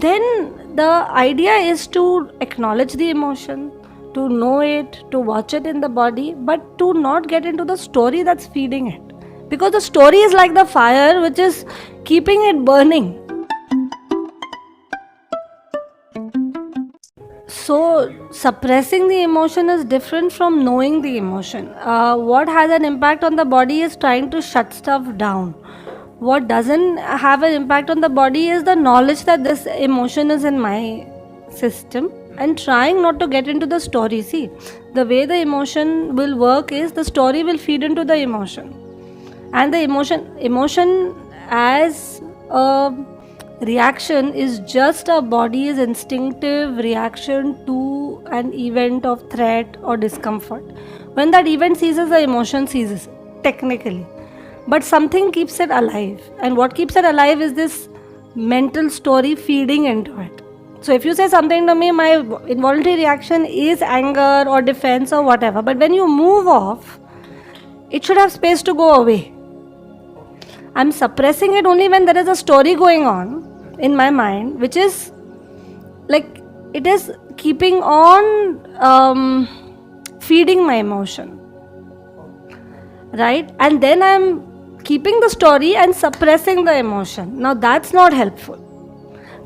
then the idea is to acknowledge the emotion, to know it, to watch it in the body, but to not get into the story that's feeding it, because the story is like the fire which is keeping it burning. So suppressing the emotion is different from knowing the emotion. What has an impact on the body is trying to shut stuff down. What doesn't have an impact on the body is the knowledge that this emotion is in my system and trying not to get into the story. See, the way the emotion will work is the story will feed into the emotion, and the emotion as a reaction is just our body's instinctive reaction to an event of threat or discomfort. When that event ceases, the emotion ceases, technically. But something keeps it alive, and what keeps it alive is this mental story feeding into it. So if you say something to me, my involuntary reaction is anger or defense or whatever, but when you move off, it should have space to go away. I'm suppressing it only when there is a story going on in my mind, which is like it is keeping on feeding my emotion, right? And then I'm keeping the story and suppressing the emotion. Now that's not helpful.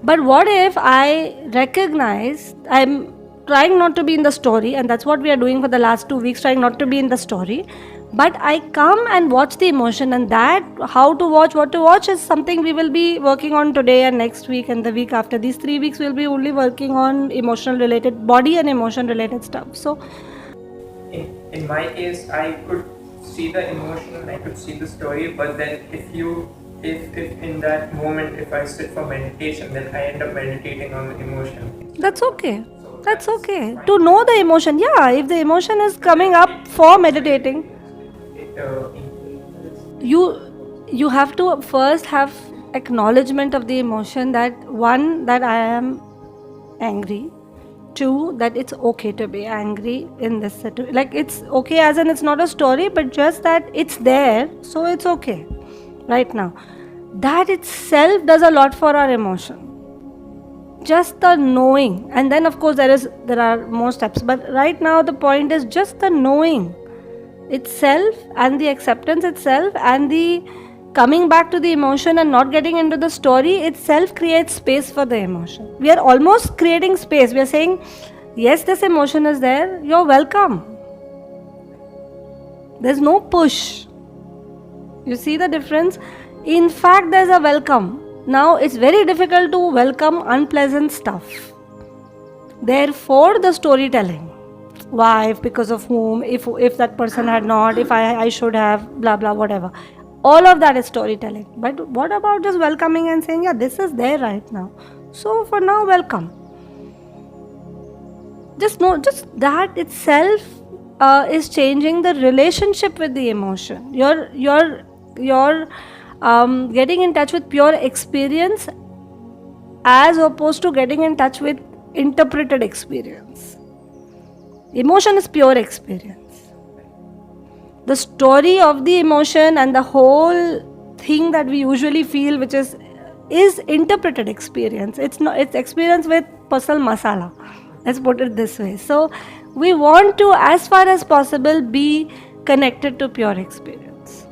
But what if I recognize I'm trying not to be in the story, and that's what we are doing for the last 2 weeks, trying not to be in the story, but I come and watch the emotion, and that how to watch, what to watch is something we will be working on today and next week and the week after. These 3 weeks we'll be only working on emotional related, body and emotion related stuff. So in my case, I could see the emotion and I could see the story, but then if in that moment, if I sit for meditation, then I end up meditating on the emotion. That's okay. That's okay. To know the emotion, yeah, if the emotion is coming up for meditating, you have to first have acknowledgement of the emotion, that one, that I am angry, two, that it's okay to be angry in this situation, like it's okay as in it's not a story, but just that it's there, so it's okay right now. That itself does a lot for our emotion, just the knowing. And then of course there are more steps, but right now the point is just the knowing itself and the acceptance itself and the coming back to the emotion and not getting into the story itself creates space for the emotion. We are almost creating space. We are saying, yes, this emotion is there, you're welcome. There's no push. You see the difference? In fact, there's a welcome. Now it's very difficult to welcome unpleasant stuff. Therefore the storytelling. Why, because of whom, if that person had not, if I should have, blah blah, whatever. All of that is storytelling. But what about just welcoming and saying, yeah, this is there right now, so for now, welcome. Just that itself is changing the relationship with the emotion. You're getting in touch with pure experience as opposed to getting in touch with interpreted experience. Emotion is pure experience. The story of the emotion and the whole thing that we usually feel, which is interpreted experience. It's experience with personal masala. Let's put it this way. So we want to, as far as possible, be connected to pure experience.